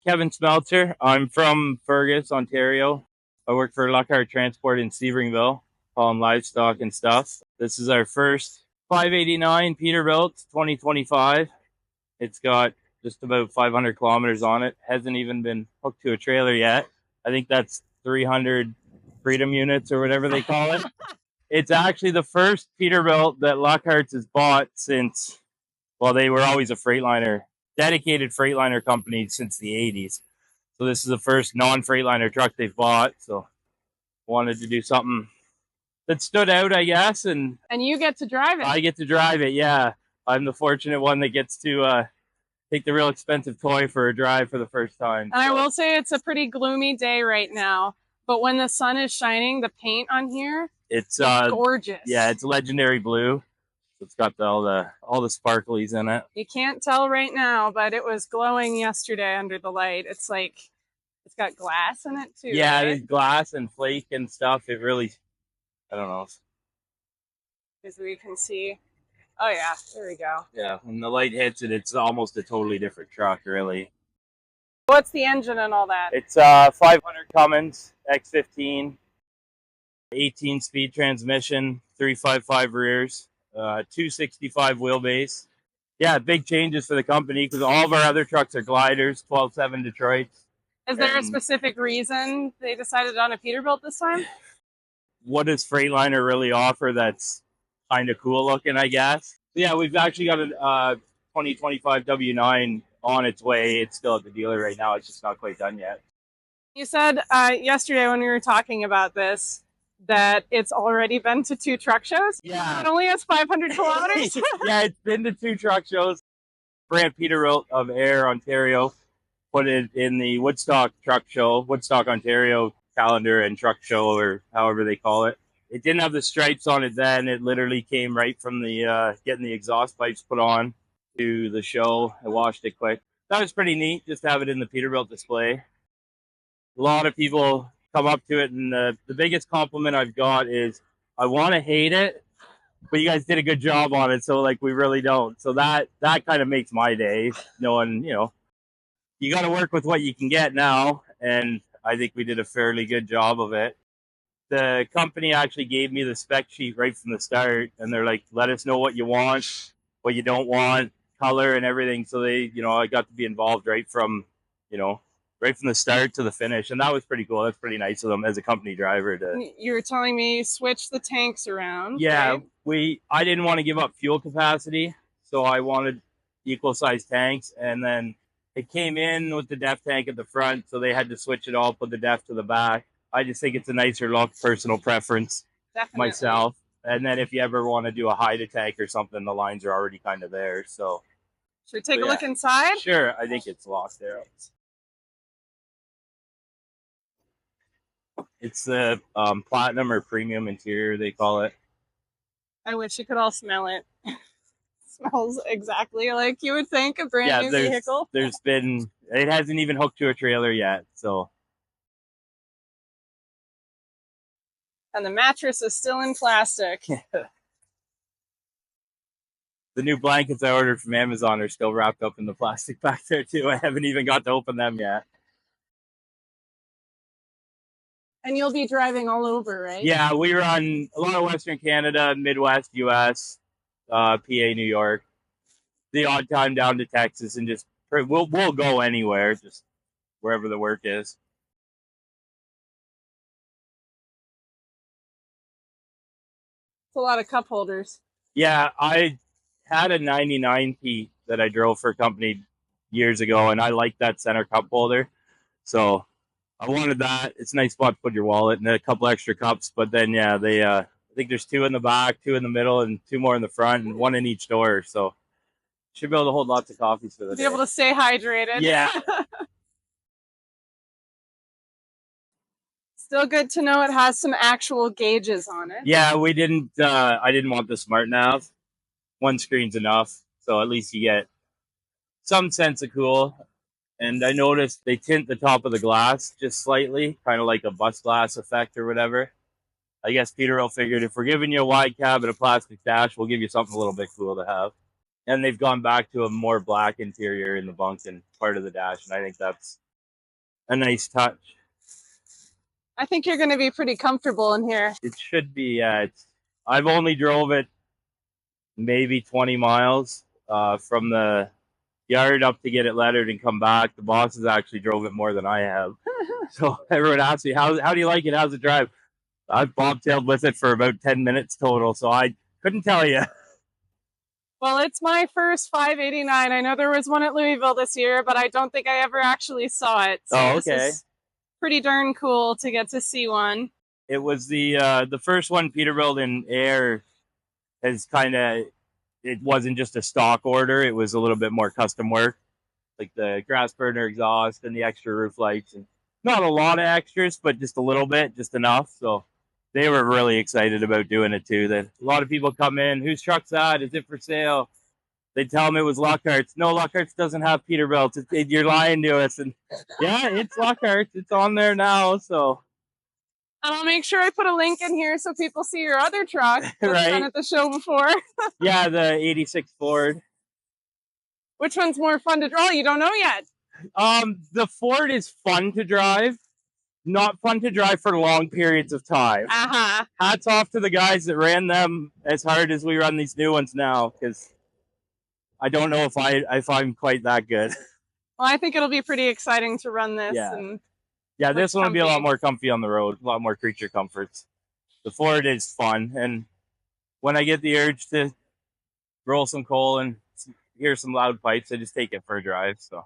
Kevin Smeltzer. I'm from Fergus, Ontario. I work for Luckhart Transport in Sebringville, hauling livestock and stuff. This is our first 589 Peterbilt 2025. It's got just about 500 kilometers on it. Hasn't even been hooked to a trailer yet. I think that's 300 Freedom units or whatever they call it. It's actually the first Peterbilt that Lockhart's has bought since, well, they were always a Freightliner, dedicated Freightliner company since the 80s. So this is the first non-Freightliner truck they've bought. So wanted to do something that stood out, I guess. And you get to drive it. I get to drive it, yeah. I'm the fortunate one that gets to take the real expensive toy for a drive for the first time. And I will say it's a pretty gloomy day right now, but when the sun is shining, the paint on here, it's gorgeous. Yeah, it's legendary blue. It's got all the sparklies in it. You can't tell right now, but it was glowing yesterday under the light. It's like it's got glass in it too. Yeah, right? There's glass and flake and stuff. It really, I don't know. As we can see. Oh yeah, there we go. Yeah, when the light hits it, it's almost a totally different truck, really. What's the engine and all that? It's 500 Cummins X15, 18-speed transmission, 355 rears, 265 wheelbase. Yeah, big changes for the company because all of our other trucks are gliders, 12.7 Detroits. Is there a specific reason they decided on a Peterbilt this time? What does Freightliner really offer that's kind of cool looking, I guess? Yeah, we've actually got a 2025 W9 on its way. It's still at the dealer right now. It's just not quite done yet. You said yesterday when we were talking about this that it's already been to 2 truck shows? Yeah. It only has 500 kilometers? Yeah, it's been to 2 truck shows. Brant Peterbilt of Ayr, Ontario, put it in the Woodstock Truck Show, Woodstock, Ontario calendar and truck show, or however they call it. It didn't have the stripes on it then. It literally came right from the getting the exhaust pipes put on to the show. I washed it quick. That was pretty neat, just to have it in the Peterbilt display. A lot of people come up to it, and the biggest compliment I've got is, I want to hate it, but you guys did a good job on it, so like we really don't. So that kind of makes my day, knowing, you got to work with what you can get now, and I think we did a fairly good job of it. The company actually gave me the spec sheet right from the start, and they're like, let us know what you want, what you don't want, color and everything. So they, I got to be involved right from the start to the finish, and that was pretty cool. That's pretty nice of them as a company driver to. You were telling me switch the tanks around. Yeah, right? I didn't want to give up fuel capacity, so I wanted equal sized tanks, and then it came in with the DEF tank at the front, so they had to switch it all, put the DEF to the back. I just think it's a nicer look, personal preference. Definitely. Myself. And then if you ever want to do a hide tank or something, the lines are already kind of there. So should we take a look inside? Sure, I think it's locked there. It's the platinum or premium interior, they call it. I wish you could all smell it. Smells exactly like you would think a brand new vehicle. It hasn't even hooked to a trailer yet, so. And the mattress is still in plastic. The new blankets I ordered from Amazon are still wrapped up in the plastic back there too. I haven't even got to open them yet. And you'll be driving all over, right? Yeah, we run a lot of Western Canada, Midwest, US, PA, New York. The odd time down to Texas, and just we'll go anywhere, just wherever the work is. It's a lot of cup holders. Yeah, I had a 99 Pete that I drove for a company years ago, and I liked that center cup holder. So I wanted that. It's a nice spot to put your wallet and a couple extra cups. But then, yeah, I think there's 2 in the back, 2 in the middle, and 2 more in the front, and 1 in each door. So should be able to hold lots of coffees for the day. Be able to stay hydrated. Yeah. Still good to know it has some actual gauges on it. Yeah, we didn't. I didn't want the smart nav. 1 screen's enough, so at least you get some sense of cool. And I noticed they tint the top of the glass just slightly, kind of like a bus glass effect or whatever. I guess Peterbilt figured if we're giving you a wide cab and a plastic dash, we'll give you something a little bit cool to have. And they've gone back to a more black interior in the bunk and part of the dash, and I think that's a nice touch. I think you're going to be pretty comfortable in here. It should be. I've only drove it maybe 20 miles from the yard up to get it lettered and come back. The bosses actually drove it more than I have. So everyone asks me, how do you like it? How's it drive? I've bobtailed with it for about 10 minutes total, so I couldn't tell you. Well, it's my first 589. I know there was one at Louisville this year, but I don't think I ever actually saw it. So okay. This is pretty darn cool to get to see one. It was the first one Peterbilt in air has kind of, it wasn't just a stock order. It was a little bit more custom work, like the grass burner exhaust and the extra roof lights. And not a lot of extras, but just a little bit, just enough. So they were really excited about doing it too. That a lot of people come in, whose truck's that? Is it for sale? They tell them it was Luckhart's. No, Luckhart's doesn't have Peterbilt. You're lying to us. And yeah, it's Luckhart's. It's on there now. So. And I'll make sure I put a link in here so people see your other truck that's right. been at the show before. Yeah, the 86 Ford. Which one's more fun to draw? You don't know yet. The Ford is fun to drive. Not fun to drive for long periods of time. Uh-huh. Hats off to the guys that ran them as hard as we run these new ones now, because I don't know if I'm quite that good. Well, I think it'll be pretty exciting to run this. Yeah. And yeah, this one will be a lot more comfy on the road, a lot more creature comforts. The Ford is fun, and when I get the urge to roll some coal and hear some loud pipes, I just take it for a drive. So.